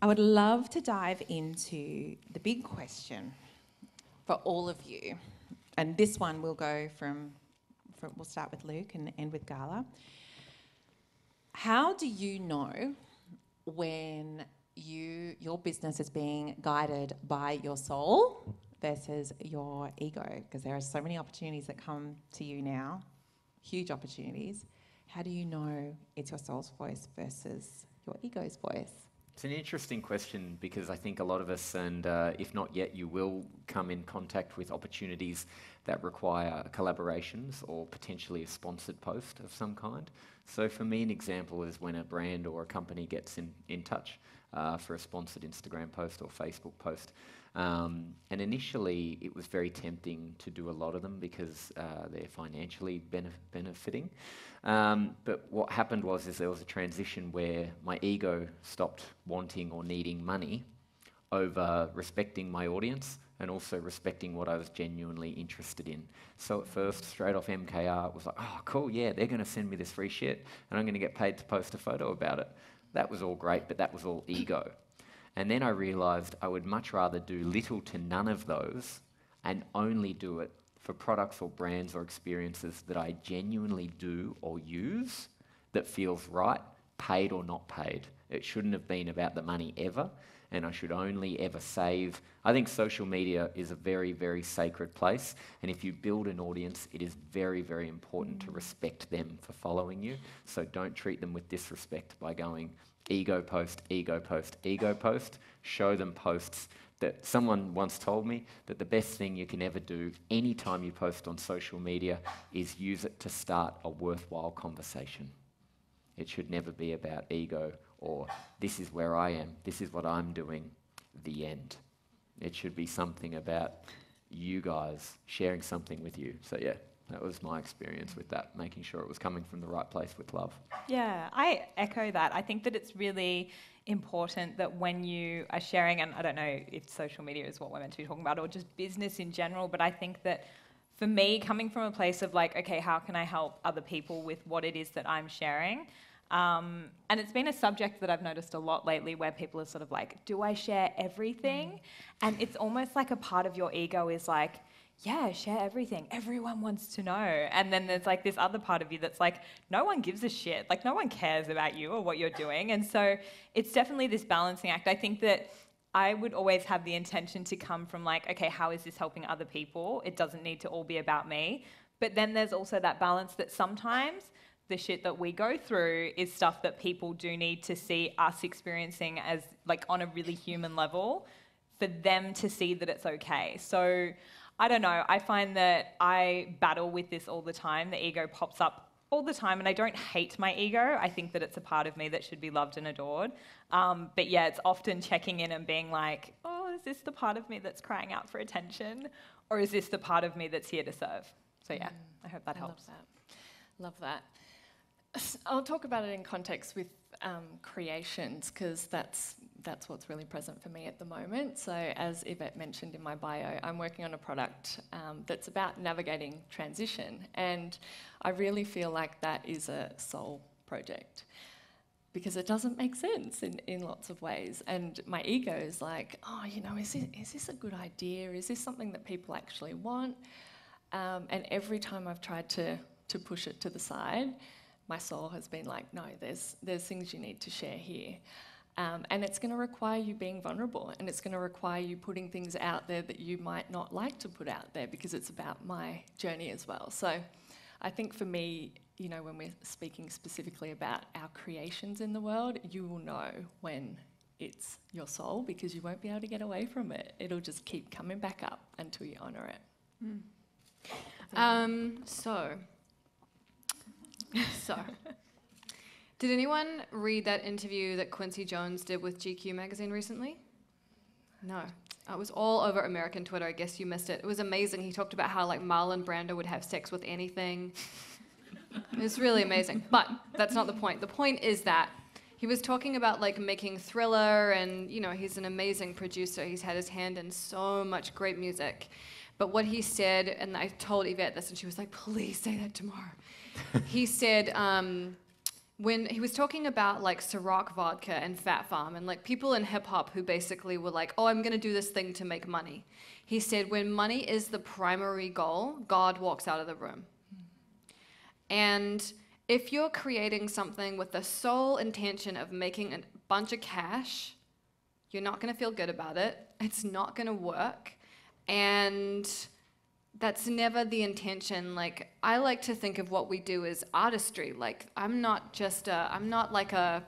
I would love to dive into the big question for all of you. And this one will go we'll start with Luke and end with Gala. How do you know when your business is being guided by your soul versus your ego? Because there are so many opportunities that come to you now, huge opportunities. How do you know it's your soul's voice versus your ego's voice? It's an interesting question because I think a lot of us, and if not yet, you will come in contact with opportunities that require collaborations or potentially a sponsored post of some kind. So for me, an example is when a brand or a company gets in touch for a sponsored Instagram post or Facebook post. And initially, it was very tempting to do a lot of them because they're financially benefiting. But what happened was there was a transition where my ego stopped wanting or needing money over respecting my audience and also respecting what I was genuinely interested in. So at first, straight off MKR, it was like, oh, cool, yeah, they're going to send me this free shit and I'm going to get paid to post a photo about it. That was all great, but that was all ego. And then I realised I would much rather do little to none of those and only do it for products or brands or experiences that I genuinely do or use that feels right, paid or not paid. It shouldn't have been about the money ever, and I should only ever save. I think social media is a very, very sacred place, and if you build an audience, it is very, very important to respect them for following you. So don't treat them with disrespect by going ego post, ego post, ego post. Show them posts that someone once told me that the best thing you can ever do anytime you post on social media is use it to start a worthwhile conversation. It should never be about ego or this is where I am, this is what I'm doing, the end. It should be something about you guys sharing something with you. So yeah, that was my experience with that, making sure it was coming from the right place with love. Yeah, I echo that. I think that it's really important that when you are sharing, and I don't know if social media is what we're meant to be talking about or just business in general, but I think that for me, coming from a place of like, okay, how can I help other people with what it is that I'm sharing? And it's been a subject that I've noticed a lot lately where people are sort of like, do I share everything? And it's almost like a part of your ego is like, yeah, share everything. Everyone wants to know. And then there's like this other part of you that's like, no one gives a shit. Like no one cares about you or what you're doing. And so it's definitely this balancing act. I think that I would always have the intention to come from like, okay, how is this helping other people? It doesn't need to all be about me. But then there's also that balance that sometimes the shit that we go through is stuff that people do need to see us experiencing as like on a really human level for them to see that it's okay. So I don't know, I find that I battle with this all the time. The ego pops up all the time and I don't hate my ego. I think that it's a part of me that should be loved and adored. But yeah, it's often checking in and being like, oh, is this the part of me that's crying out for attention? Or is this the part of me that's here to serve? So yeah, I hope that helps. Love that. I'll talk about it in context with creations because that's what's really present for me at the moment. So as Yvette mentioned in my bio, I'm working on a product that's about navigating transition, and I really feel like that is a soul project because it doesn't make sense in lots of ways. And my ego is like, oh, you know, is this a good idea? Is this something that people actually want? And every time I've tried to push it to the side, my soul has been like, no, there's things you need to share here. And it's going to require you being vulnerable, and it's going to require you putting things out there that you might not like to put out there because it's about my journey as well. So I think for me, you know, when we're speaking specifically about our creations in the world, you will know when it's your soul because you won't be able to get away from it. It'll just keep coming back up until you honour it. So, did anyone read that interview that Quincy Jones did with GQ magazine recently? No. It was all over American Twitter. I guess you missed it. It was amazing. He talked about how like Marlon Brando would have sex with anything. It was really amazing. But that's not the point. The point is that he was talking about like making Thriller, and you know, he's an amazing producer. He's had his hand in so much great music. But what he said, and I told Yvette this, and she was like, please say that tomorrow. He said, when he was talking about like Ciroc vodka and Fat Farm and like people in hip hop who basically were like, oh, I'm going to do this thing to make money. He said, when money is the primary goal, God walks out of the room. And if you're creating something with the sole intention of making a bunch of cash, you're not going to feel good about it. It's not going to work. And that's never the intention. Like, I like to think of what we do as artistry. Like, I'm not like a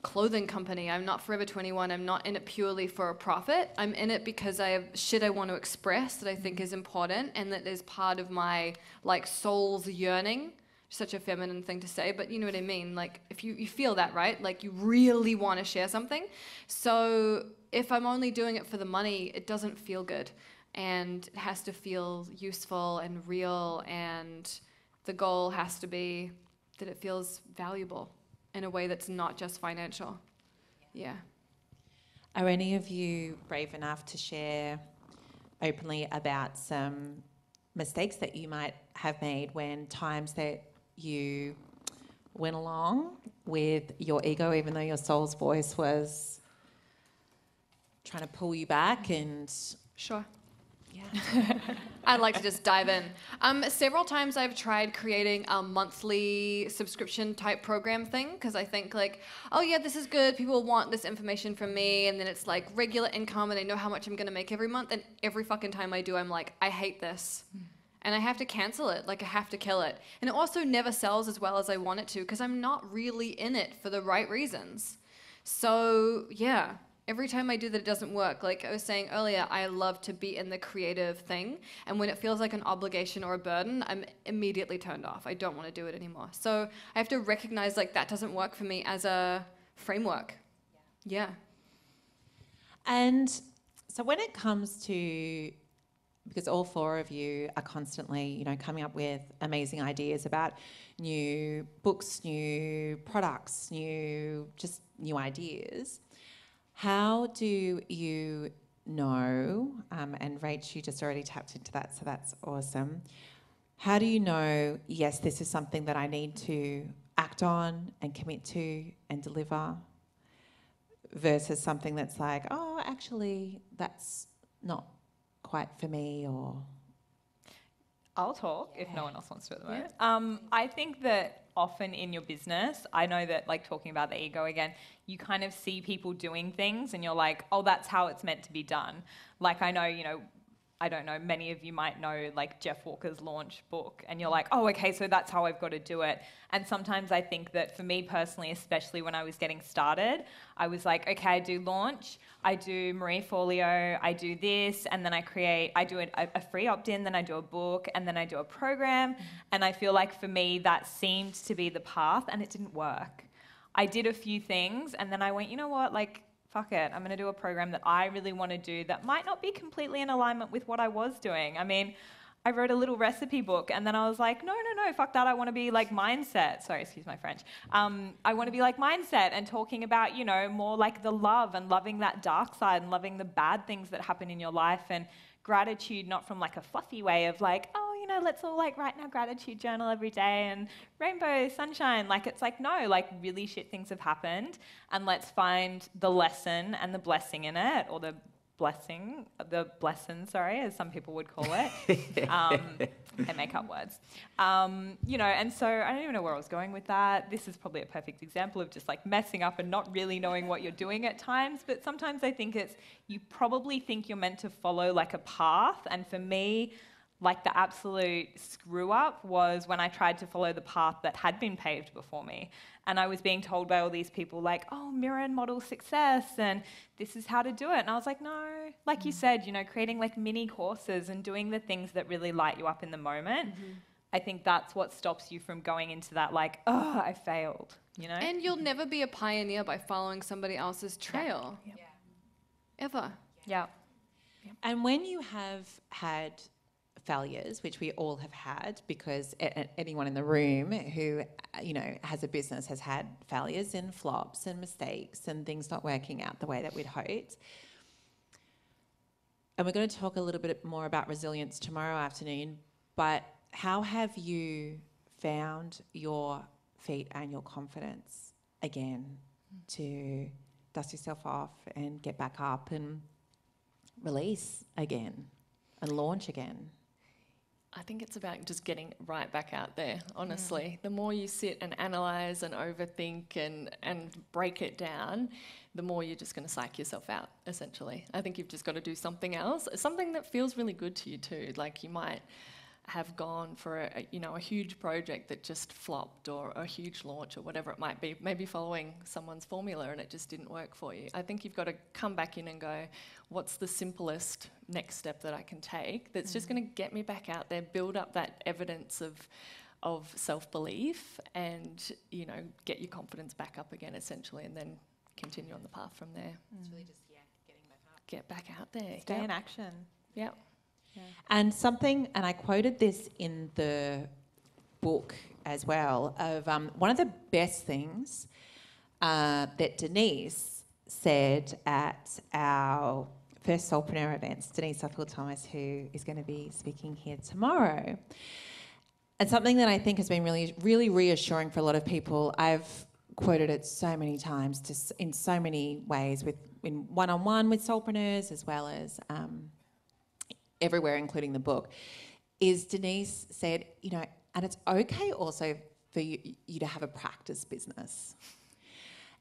clothing company. I'm not Forever 21. I'm not in it purely for a profit. I'm in it because I have shit I want to express that I think is important and that is part of my, like, soul's yearning. Such a feminine thing to say, but you know what I mean? Like, if you feel that, right? Like, you really want to share something. So if I'm only doing it for the money, it doesn't feel good. And it has to feel useful and real, and the goal has to be that it feels valuable in a way that's not just financial. Yeah. Are any of you brave enough to share openly about some mistakes that you might have made when times that you went along with your ego, even though your soul's voice was trying to pull you back? And Sure. yeah. I'd like to just dive in. Several times I've tried creating a monthly subscription type program thing because I think like, oh yeah, this is good. People want this information from me, and then it's like regular income, and I know how much I'm going to make every month. And every fucking time I do, I'm like, I hate this. And I have to cancel it, like I have to kill it. And it also never sells as well as I want it to because I'm not really in it for the right reasons. So yeah, every time I do that, it doesn't work. Like I was saying earlier, I love to be in the creative thing. And when it feels like an obligation or a burden, I'm immediately turned off. I don't want to do it anymore. So I have to recognize like that doesn't work for me as a framework. Yeah. And so when it comes to, because all four of you are constantly, you know, coming up with amazing ideas about new books, new products, new ideas. How do you know, and Rach, you just already tapped into that, so that's awesome. How do you know, yes, this is something that I need to act on and commit to and deliver, versus something that's like, oh, actually, that's not quite for me? Or I'll talk if no one else wants to at the moment. I think that often in your business, I know that, like, talking about the ego again, you kind of see people doing things and you're like, oh, that's how it's meant to be done. Like, I know, you know, I don't know, many of you might know like Jeff Walker's launch book, and you're like, oh, okay, so that's how I've got to do it. And sometimes I think that for me personally, especially when I was getting started, I was like, okay, I do launch, I do Marie Forleo, I do this, and then I do a free opt-in, then I do a book, and then I do a program. And I feel like for me, that seemed to be the path, and it didn't work. I did a few things, and then I went, you know what, like, fuck it, I'm going to do a program that I really want to do that might not be completely in alignment with what I was doing. I mean, I wrote a little recipe book, and then I was like, no, fuck that. I want to be like mindset. Sorry, excuse my French. I want to be like mindset and talking about, you know, more like the love and loving that dark side and loving the bad things that happen in your life, and gratitude, not from like a fluffy way of like, oh, you know, let's all like write in our gratitude journal every day and rainbow, sunshine. Like, it's like, no, like really shit things have happened, and let's find the lesson and the blessing in it, or the blessing, sorry, as some people would call it. I make up words. You know, and so I don't even know where I was going with that. This is probably a perfect example of just like messing up and not really knowing what you're doing at times. But sometimes I think it's, you probably think you're meant to follow like a path. And for me, like the absolute screw up was when I tried to follow the path that had been paved before me. And I was being told by all these people like, oh, mirror and model success, and this is how to do it. And I was like, no, like you said, you know, creating like mini courses and doing the things that really light you up in the moment. I think that's what stops you from going into that like, oh, I failed, you know? And you'll never be a pioneer by following somebody else's trail. Yeah. Ever. Yeah. And when you have had failures, which we all have had, because anyone in the room who, you know, has a business has had failures and flops and mistakes and things not working out the way that we'd hoped. And we're going to talk a little bit more about resilience tomorrow afternoon, but how have you found your feet and your confidence again to dust yourself off and get back up and release again and launch again? I think it's about just getting right back out there, honestly. The more you sit and analyse and overthink and break it down, the more you're just going to psych yourself out, essentially. I think you've just got to do something else, something that feels really good to you too. Like you might have gone for a huge project that just flopped, or a huge launch, or whatever it might be, maybe following someone's formula and it just didn't work for you. I think you've got to come back in and go, what's the simplest next step that I can take that's just going to get me back out there, build up that evidence of self-belief, and get your confidence back up again, essentially, and then continue on the path from there. It's really just, getting back up. Get back out there. Stay in action. Yep. Yeah. And I quoted this in the book as well, of one of the best things that Denise said at our first Soulpreneur events, Denise Suffield-Thomas, who is going to be speaking here tomorrow. And something that I think has been really, really reassuring for a lot of people. I've quoted it so many times, in so many ways, in one-on-one with Soulpreneurs, as well as everywhere, including the book, is Denise said, and it's okay also for you to have a practice business.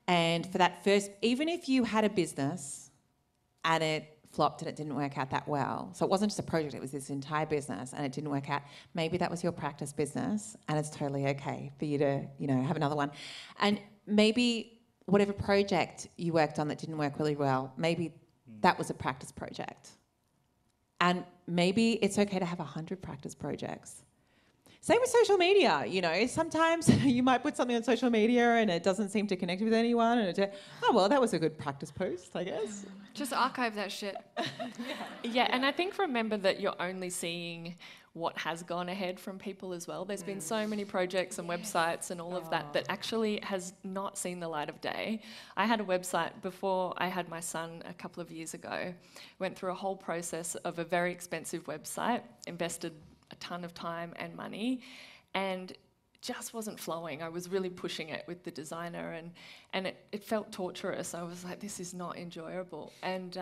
And for that first, even if you had a business and it flopped and it didn't work out that well, so it wasn't just a project, it was this entire business and it didn't work out, maybe that was your practice business and it's totally okay for you to, have another one. And maybe whatever project you worked on that didn't work really well, maybe that was a practice project. And maybe it's okay to have 100 practice projects. Same with social media, sometimes you might put something on social media and it doesn't seem to connect with anyone, and that was a good practice post, I guess. Just archive that shit. Yeah, and I think remember that you're only seeing what has gone ahead from people as well. There's been so many projects and websites and all of that actually has not seen the light of day. I had a website before I had my son a couple of years ago, went through a whole process of a very expensive website, invested a ton of time and money, and just wasn't flowing. I was really pushing it with the designer and it felt torturous. I was like, this is not enjoyable. And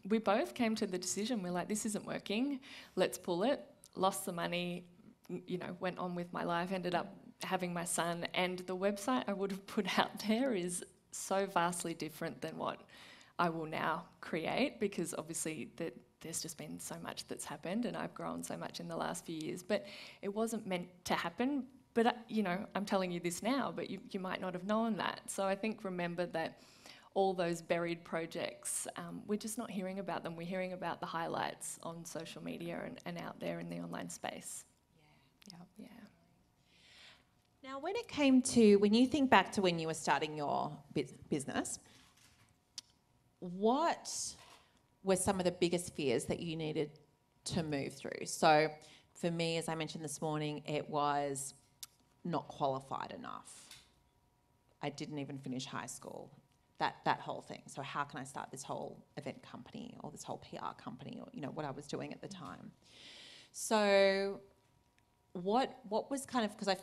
we both came to the decision, we're like, this isn't working, let's pull it. Lost the money, went on with my life, ended up having my son, and the website I would have put out there is so vastly different than what I will now create, because obviously there's just been so much that's happened and I've grown so much in the last few years, but it wasn't meant to happen. But, I'm telling you this now, but you might not have known that. So I think remember that all those buried projects, we're just not hearing about them. We're hearing about the highlights on social media and out there in the online space. Yeah. Now, when you think back to when you were starting your business, what were some of the biggest fears that you needed to move through? So for me, as I mentioned this morning, it was not qualified enough. I didn't even finish high school. That whole thing. So how can I start this whole event company or this whole PR company, or what I was doing at the time? So what was kind of, because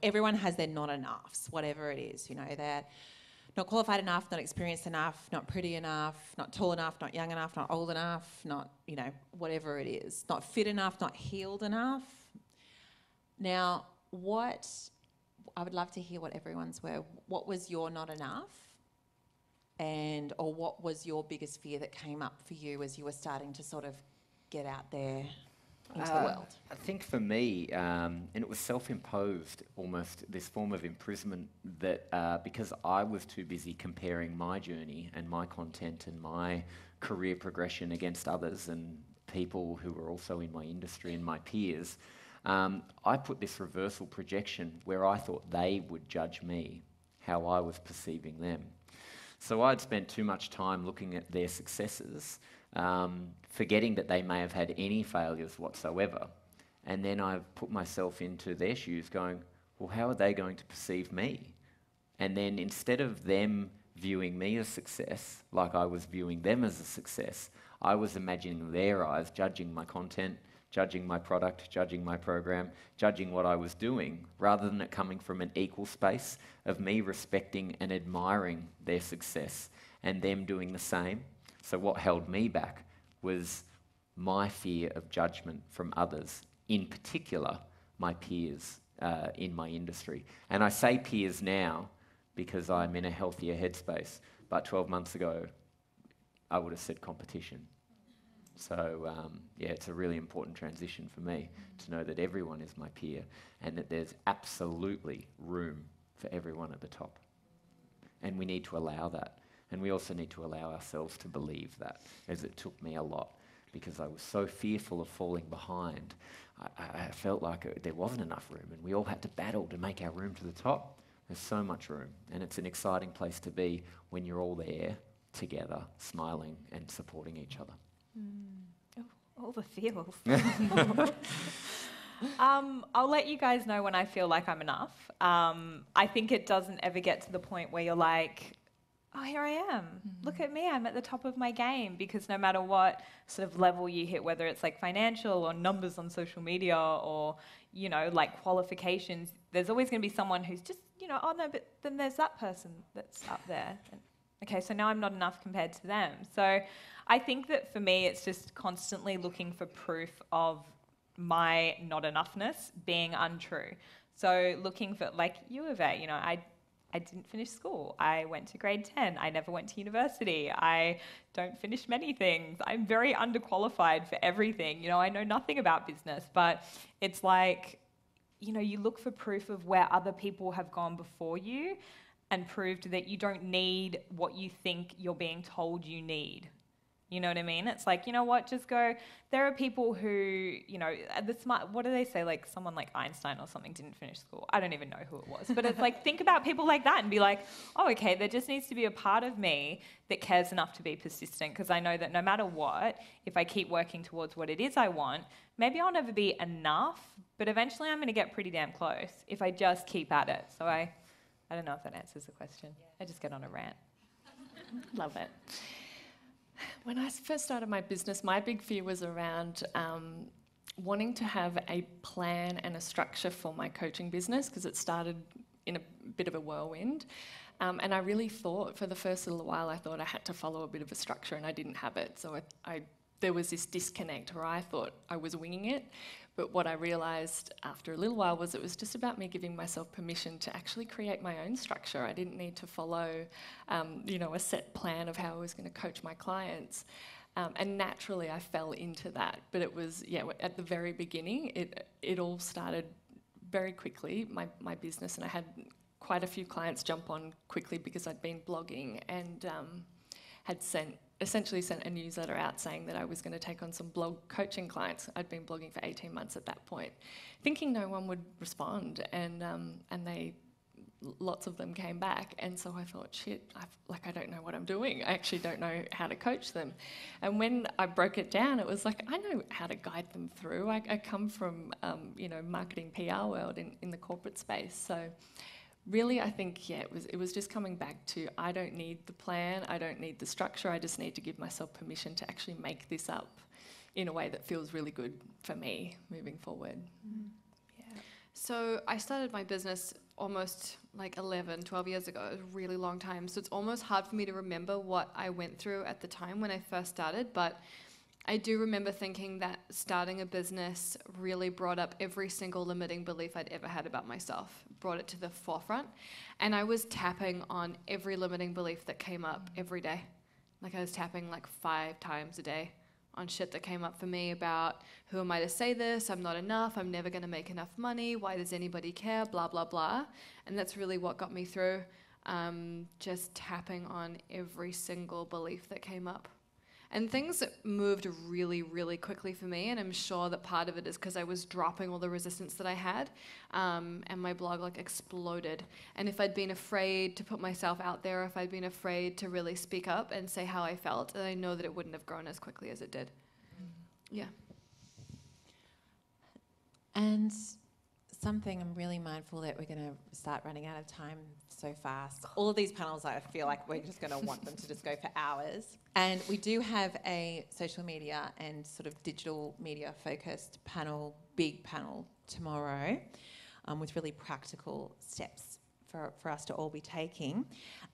everyone has their not enoughs, whatever it is. They're not qualified enough, not experienced enough, not pretty enough, not tall enough, not young enough, not old enough, not whatever it is, not fit enough, not healed enough. Now, I would love to hear what everyone's were. What was your not enough? Or what was your biggest fear that came up for you as you were starting to sort of get out there into the world? I think for me, and it was self-imposed almost, this form of imprisonment that because I was too busy comparing my journey and my content and my career progression against others and people who were also in my industry and my peers, I put this reversal projection where I thought they would judge me, how I was perceiving them. So I'd spent too much time looking at their successes, forgetting that they may have had any failures whatsoever. And then I put myself into their shoes going, well, how are they going to perceive me? And then instead of them viewing me as success, like I was viewing them as a success, I was imagining their eyes, judging my content, judging my product, judging my program, judging what I was doing, rather than it coming from an equal space of me respecting and admiring their success and them doing the same. So what held me back was my fear of judgment from others, in particular my peers in my industry. And I say peers now because I'm in a healthier headspace, but 12 months ago I would have said competition. So yeah, it's a really important transition for me to know that everyone is my peer and that there's absolutely room for everyone at the top. And we need to allow that. And we also need to allow ourselves to believe that, as it took me a lot, because I was so fearful of falling behind. I felt like there wasn't enough room, and we all had to battle to make our room to the top. There's so much room, and it's an exciting place to be when you're all there together, smiling and supporting each other. All the feels. I'll let you guys know when I feel like I'm enough. I think it doesn't ever get to the point where you're like, oh, here I am. Look at me, I'm at the top of my game. Because no matter what sort of level you hit, whether it's like financial or numbers on social media or, you know, like qualifications, there's always going to be someone who's just, you know, oh no, but then there's that person that's up there. And, okay, so now I'm not enough compared to them. So I think that for me, it's just constantly looking for proof of my not enoughness being untrue. So looking for, like you, Yvette, you know, I didn't finish school. I went to grade 10. I never went to university. I don't finish many things. I'm very underqualified for everything. You know, I know nothing about business, but it's like, you know, you look for proof of where other people have gone before you and proved that you don't need what you think you're being told you need. You know what I mean? It's like, you know what, just go, there are people who, you know, the smart, what do they say, like someone like Einstein or something didn't finish school. I don't even know who it was. But it's like, think about people like that and be like, oh, okay, there just needs to be a part of me that cares enough to be persistent, because I know that no matter what, if I keep working towards what it is I want, maybe I'll never be enough, but eventually I'm going to get pretty damn close if I just keep at it. So I don't know if that answers the question. I just get on a rant. Love it. When I first started my business, my big fear was around wanting to have a plan and a structure for my coaching business, because it started in a bit of a whirlwind. And I really thought, for the first little while, I thought I had to follow a bit of a structure, and I didn't have it. So there was this disconnect where I thought I was winging it. But what I realised after a little while was it was just about me giving myself permission to actually create my own structure. I didn't need to follow, you know, a set plan of how I was going to coach my clients. And naturally, I fell into that. But it was, yeah, at the very beginning, it all started very quickly, my business, and I had quite a few clients jump on quickly because I'd been blogging and had essentially sent a newsletter out saying that I was going to take on some blog coaching clients. I'd been blogging for 18 months at that point, thinking no one would respond, and lots of them came back, and so I thought, shit, I don't know what I'm doing. I actually don't know how to coach them. And when I broke it down, it was like, I know how to guide them through. I come from, you know, marketing PR world in the corporate space, so really, I think, yeah, it was just coming back to, I don't need the plan, I don't need the structure, I just need to give myself permission to actually make this up in a way that feels really good for me moving forward. Yeah. So I started my business almost like 12 years ago. It was a really long time. So it's almost hard for me to remember what I went through at the time when I first started, but I do remember thinking that starting a business really brought up every single limiting belief I'd ever had about myself, brought it to the forefront. And I was tapping on every limiting belief that came up every day. Like I was tapping like 5 times a day on shit that came up for me about, who am I to say this? I'm not enough. I'm never going to make enough money. Why does anybody care? Blah, blah, blah. And that's really what got me through, just tapping on every single belief that came up. And things moved really, really quickly for me, and I'm sure that part of it is because I was dropping all the resistance that I had, and my blog like exploded. And if I'd been afraid to put myself out there, if I'd been afraid to really speak up and say how I felt, then I know that it wouldn't have grown as quickly as it did. Yeah. And something I'm really mindful that we're going to start running out of time so fast. All of these panels, I feel like we're just going to want them to just go for hours. And we do have a social media and sort of digital media focused panel, big panel tomorrow, with really practical steps for us to all be taking.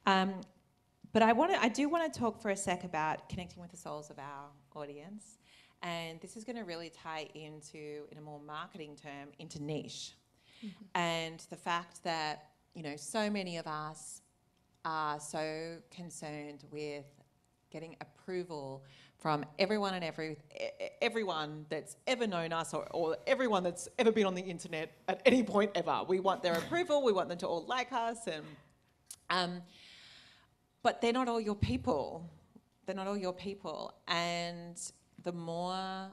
But I do want to talk for a sec about connecting with the souls of our audience. And this is going to really tie into, in a more marketing term, into niche. And the fact that, you know, so many of us are so concerned with getting approval from everyone and everyone that's ever known us, or everyone that's ever been on the internet at any point ever. We want their approval. We want them to all like us. And but they're not all your people. They're not all your people. And the more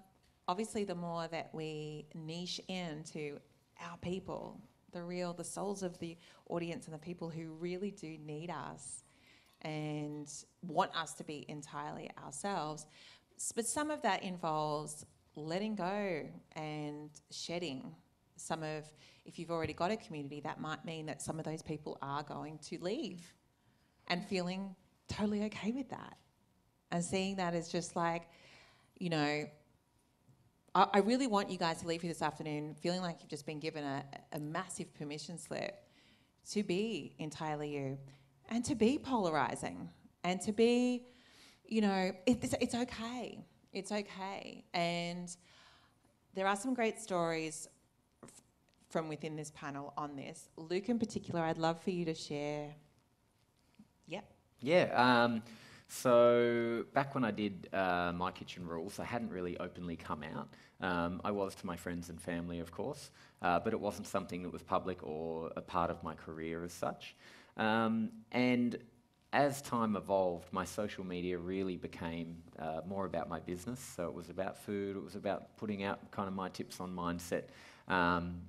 that we niche into our people, the souls of the audience and the people who really do need us and want us to be entirely ourselves. But some of that involves letting go and shedding some of, if you've already got a community, that might mean that some of those people are going to leave, and feeling totally okay with that. And seeing that as just like, you know, I really want you guys to leave here this afternoon feeling like you've just been given a massive permission slip to be entirely you, and to be polarising, and to be, you know, it's okay. It's okay. And there are some great stories from within this panel on this. Luke in particular, I'd love for you to share. Yep. Yeah. So back when I did My Kitchen Rules, I hadn't really openly come out. I was to my friends and family, of course, but it wasn't something that was public or a part of my career as such. And as time evolved, my social media really became more about my business. So it was about food, it was about putting out kind of my tips on mindset.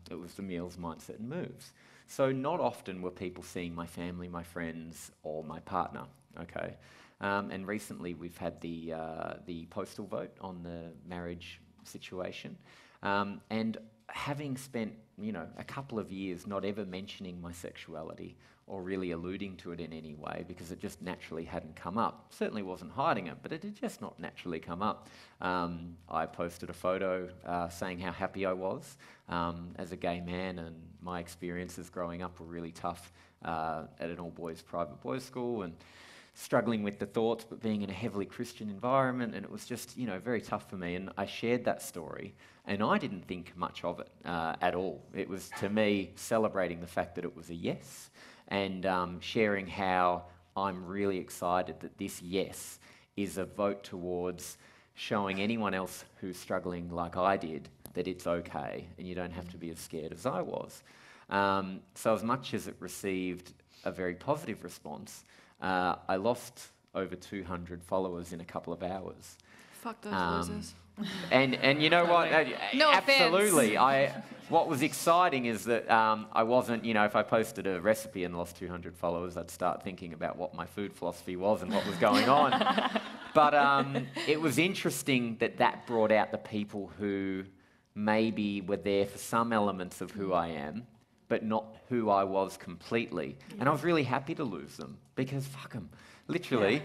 It was the meals, mindset and moves. So not often were people seeing my family, my friends, or my partner, okay? And recently we've had the postal vote on the marriage situation. And having spent, you know, a couple of years not ever mentioning my sexuality or really alluding to it in any way, because it just naturally hadn't come up. Certainly wasn't hiding it, but it had just not naturally come up. I posted a photo saying how happy I was as a gay man, and my experiences growing up were really tough at an all-boys private boys' school, and struggling with the thoughts, but being in a heavily Christian environment, and it was just, you know, very tough for me. And I shared that story, and I didn't think much of it at all. It was, to me, celebrating the fact that it was a yes, and sharing how I'm really excited that this yes is a vote towards showing anyone else who's struggling like I did that it's okay, and you don't have to be as scared as I was. So as much as it received a very positive response, I lost over 200 followers in a couple of hours. Fuck those losers. And you know what? No absolutely. What was exciting is that I wasn't, you know, if I posted a recipe and lost 200 followers, I'd start thinking about what my food philosophy was and what was going on. But it was interesting that brought out the people who maybe were there for some elements of who I am, but not who I was completely. And I was really happy to lose them, because fuck them. Literally,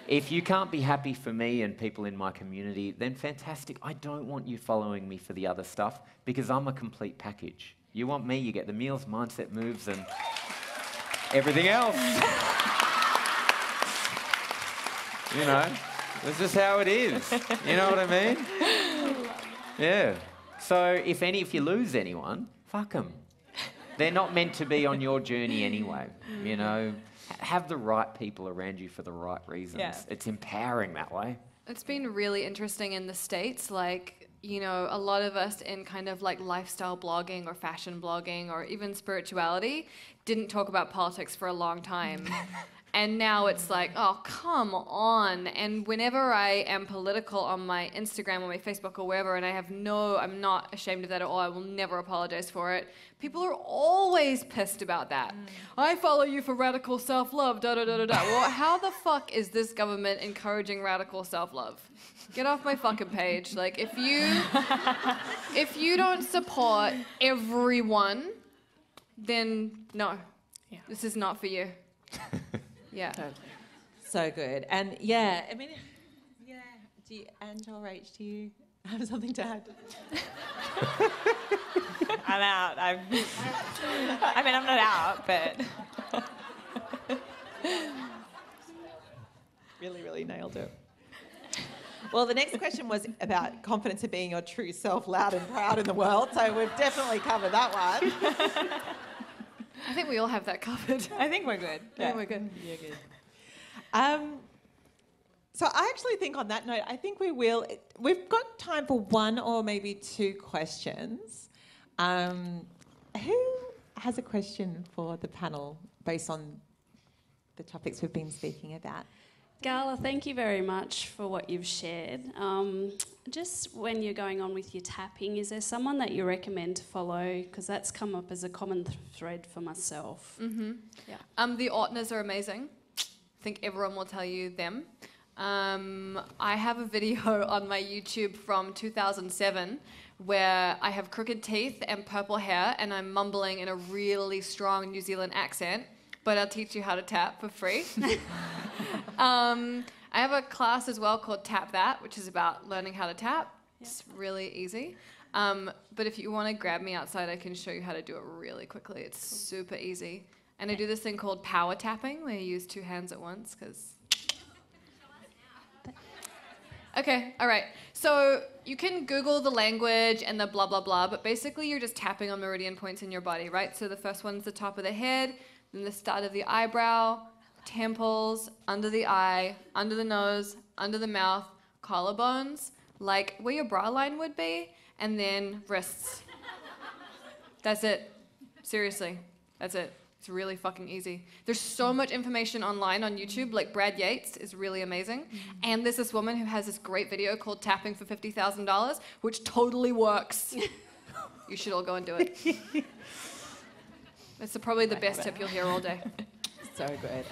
if you can't be happy for me and people in my community, then fantastic. I don't want you following me for the other stuff, because I'm a complete package. You want me, you get the meals, mindset, moves, and everything else. You know, that's just how it is. You know what I mean? Yeah. So if you lose anyone, fuck them. They're not meant to be on your journey anyway, you know. Have the right people around you for the right reasons. Yeah. It's empowering that way. It's been really interesting in the States, like, you know, a lot of us in kind of like lifestyle blogging or fashion blogging or even spirituality didn't talk about politics for a long time. And now it's like, oh, come on. And whenever I am political on my Instagram or my Facebook or wherever, and I'm not ashamed of that at all, I will never apologize for it, people are always pissed about that. I follow you for radical self-love, da-da-da-da-da. Well, how the fuck is this government encouraging radical self-love? Get off my fucking page. Like, if you don't support everyone then no, Yeah. this is not for you. Yeah. Totally. So good. And yeah, I mean, yeah. And or Rach, do you have something to add? I'm out. I mean, I'm not out, but Really nailed it. Well, the next question was about confidence of being your true self, loud and proud in the world. So we've definitely covered that one. I think we all have that covered. I think we're good. I think we're good. Yeah, good. So I actually think on that note, I think we've got time for one or maybe two questions. Who has a question for the panel based on the topics we've been speaking about? Gala, thank you very much for what you've shared. Just when you're going on with your tapping, is there someone that you recommend to follow? Because that's come up as a common thread for myself. Mm-hmm. Yeah. The Ortners are amazing. I think everyone will tell you them. I have a video on my YouTube from 2007 where I have crooked teeth and purple hair and I'm mumbling in a really strong New Zealand accent, but I'll teach you how to tap for free. I have a class as well called Tap That, which is about learning how to tap. Yeah. It's really easy. But if you want to grab me outside, I can show you how to do it really quickly. It's super easy. And I do this thing called power tapping, where you use two hands at once, because... Okay, all right. So you can Google the language and the blah, blah, blah, but basically you're just tapping on meridian points in your body, right? So the first one's the top of the head, then the start of the eyebrow, temples, under the eye, under the nose, under the mouth, collarbones, like where your bra line would be, and then wrists. That's it. Seriously, that's it. It's really fucking easy. There's so much information online on YouTube, like Brad Yates is really amazing. And there's this woman who has this great video called Tapping for $50,000, which totally works. You should all go and do it. It's probably the best tip you'll hear all day. So good.